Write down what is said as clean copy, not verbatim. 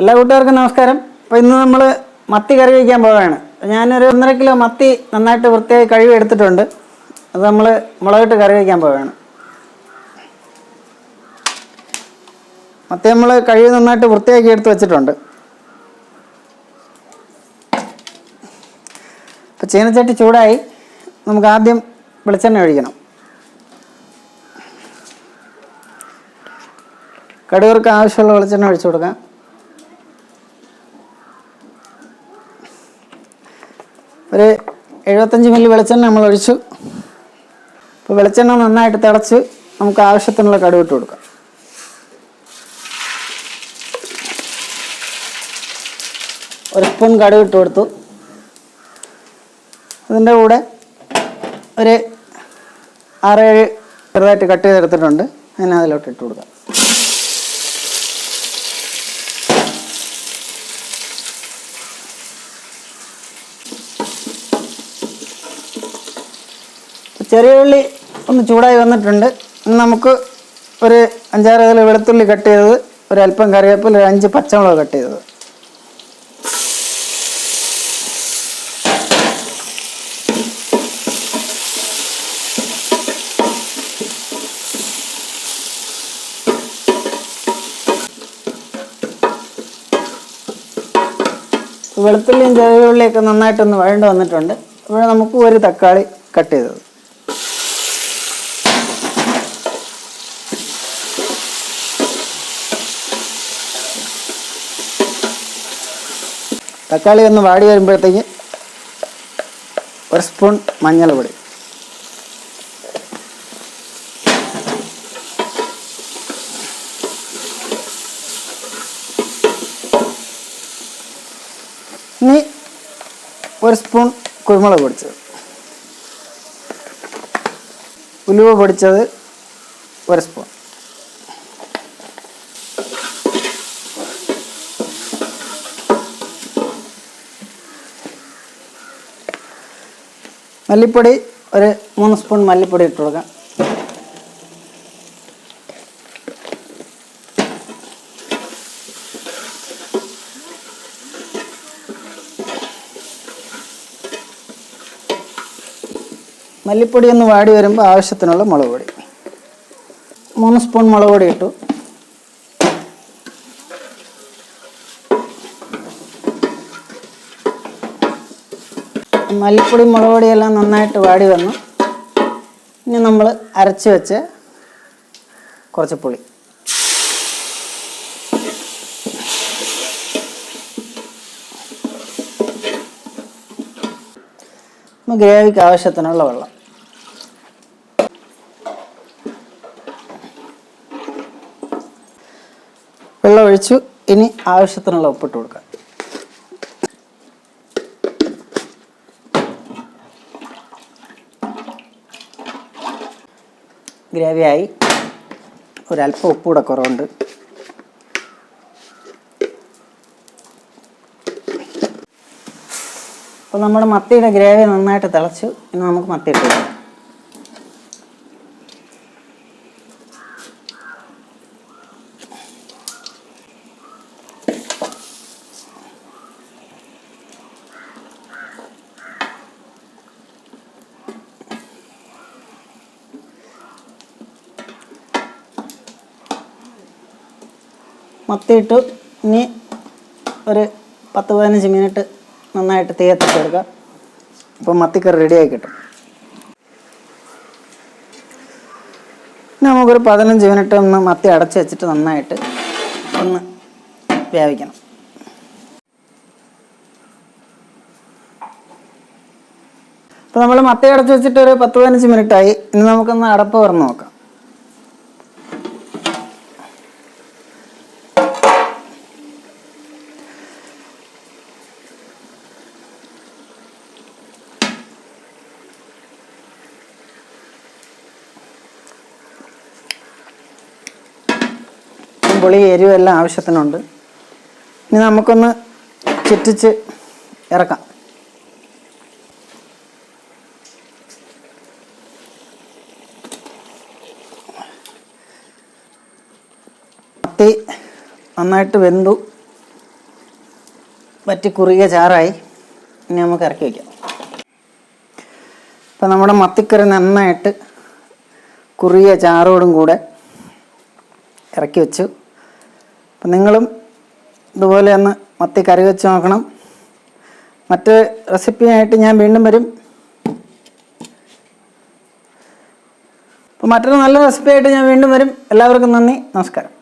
എല്ലാ കൂട്ടുകാർക്കും നമസ്കാരം. അപ്പോൾ ഇന്ന് നമ്മൾ മത്തി കറി വയ്ക്കാൻ പോവുകയാണ്. ഞാനൊരു 1.5 കിലോ മത്തി നന്നായിട്ട് വൃത്തിയായി കഴുകി എടുത്തിട്ടുണ്ട്. അത് നമ്മൾ മുളകിട്ട് കറി വയ്ക്കാൻ പോവുകയാണ്. മത്തി നമ്മൾ കഴുകി നന്നായിട്ട് വൃത്തിയാക്കി എടുത്ത് വെച്ചിട്ടുണ്ട്. അപ്പോൾ ചീനച്ചട്ടി ചൂടായി. നമുക്ക് ആദ്യം വെളിച്ചെണ്ണ ഒഴിക്കണം. കടുകർക്ക് ആവശ്യമുള്ള വെളിച്ചെണ്ണ ഒഴിച്ചു കൊടുക്കാം. ഒരു 75 മില്ലി വെളിച്ചെണ്ണ നമ്മൾ ഒഴിച്ചു. അപ്പോൾ വെളിച്ചെണ്ണ നന്നായിട്ട് തിളച്ച് നമുക്ക് ആവശ്യത്തിനുള്ള കടുക് ഇട്ട് കൊടുക്കാം. ഒരു സ്പൂൺ കടുക് ഇട്ട് കൊടുത്തു. അതിൻ്റെ കൂടെ ഒരു 6-7 ചെറുതായിട്ട് കട്ട് ചെയ്തെടുത്തിട്ടുണ്ട്. അതിനെ അതിലോട്ട് ഇട്ട് കൊടുക്കാം. ചെറിയ ഉള്ളി ഒന്ന് ചൂടായി വന്നിട്ടുണ്ട്. നമുക്ക് ഒരു 5-6 ഇതിൽ വെളുത്തുള്ളി കട്ട് ചെയ്തത്, ഒരല്പം കറിവേപ്പില, ഒരു 5 പച്ചമുളക് കട്ട് ചെയ്തത്. വെളുത്തുള്ളിയും ചെറിയ ഉള്ളിയൊക്കെ നന്നായിട്ടൊന്ന് വഴണ്ട് വന്നിട്ടുണ്ട്. ഇവിടെ നമുക്ക് ഒരു തക്കാളി കട്ട് ചെയ്തത്. തക്കാളി ഒന്ന് വാടി വരുമ്പോഴത്തേക്ക് ഒരു സ്പൂൺ മഞ്ഞൾപ്പൊടി, ഇനി ഒരു സ്പൂൺ കുരുമുളക് പൊടിച്ചത്, ഉലുവ പൊടിച്ചത് ഒരു സ്പൂൺ, മല്ലിപ്പൊടി ഒരു 3 സ്പൂൺ മല്ലിപ്പൊടി ഇട്ട് കൊടുക്കാം. മല്ലിപ്പൊടി ഒന്ന് വാടി വരുമ്പോൾ ആവശ്യത്തിനുള്ള മുളക് പൊടി 3 സ്പൂൺ മുളക് പൊടി ഇട്ടു. മല്ലിപ്പൊടി മുളക് പൊടിയെല്ലാം നന്നായിട്ട് വാടി വന്നു. ഇനി നമ്മൾ അരച്ച് വെച്ച് കുറച്ച് പുളി, ഗ്രേവിക്ക് ആവശ്യത്തിനുള്ള വെള്ളം, വെള്ളം ഒഴിച്ചു. ഇനി ആവശ്യത്തിനുള്ള ഉപ്പിട്ട് കൊടുക്കാം. ഗ്രേവിയായി. ഒരല്പം ഉപ്പ് കൂടെ കുറവുണ്ട്. അപ്പോൾ നമ്മുടെ മത്തിയുടെ ഗ്രേവി നന്നായിട്ട് തിളച്ചു. ഇനി നമുക്ക് മത്തി ഇട്ട് കൊടുക്കാം. മത്തിയിട്ടു. ഇനി ഒരു 10-15 മിനിറ്റ് നന്നായിട്ട് തീ കത്തിച്ച് കൊടുക്കുക. അപ്പോൾ മത്തിക്കറി റെഡിയായി കിട്ടും. നമുക്കൊരു 15 മിനിറ്റ് ഒന്ന് മത്തി അടച്ച് വെച്ചിട്ട് നന്നായിട്ട് ഒന്ന് വേവിക്കണം. അപ്പോൾ നമ്മൾ മത്തി അടച്ച് വെച്ചിട്ട് ഒരു 10-15 മിനിറ്റായി. ഇനി നമുക്കൊന്ന് അടപ്പ് തുറന്ന് നോക്കാം. പുളി എരിവെല്ലാം ആവശ്യത്തിനുണ്ട്. ഇനി നമുക്കൊന്ന് ചുറ്റിച്ച് ഇറക്കാം. മത്തി നന്നായിട്ട് വെന്തു. വറ്റി കുറുകിയ ചാറായി. ഇനി നമുക്ക് ഇറക്കി വയ്ക്കാം. ഇപ്പം നമ്മുടെ മത്തിക്കറി നന്നായിട്ട് കുറുകിയ ചാറോടും കൂടെ ഇറക്കി വെച്ചു. അപ്പം നിങ്ങളും ഇതുപോലെ ഒന്ന് മത്തി കറി വെച്ച് നോക്കണം. മറ്റ് റെസിപ്പിയായിട്ട് ഞാൻ വീണ്ടും വരും. അപ്പോൾ മറ്റൊരു നല്ല റെസിപ്പിയായിട്ട് ഞാൻ വീണ്ടും വരും. എല്ലാവർക്കും നന്ദി, നമസ്കാരം.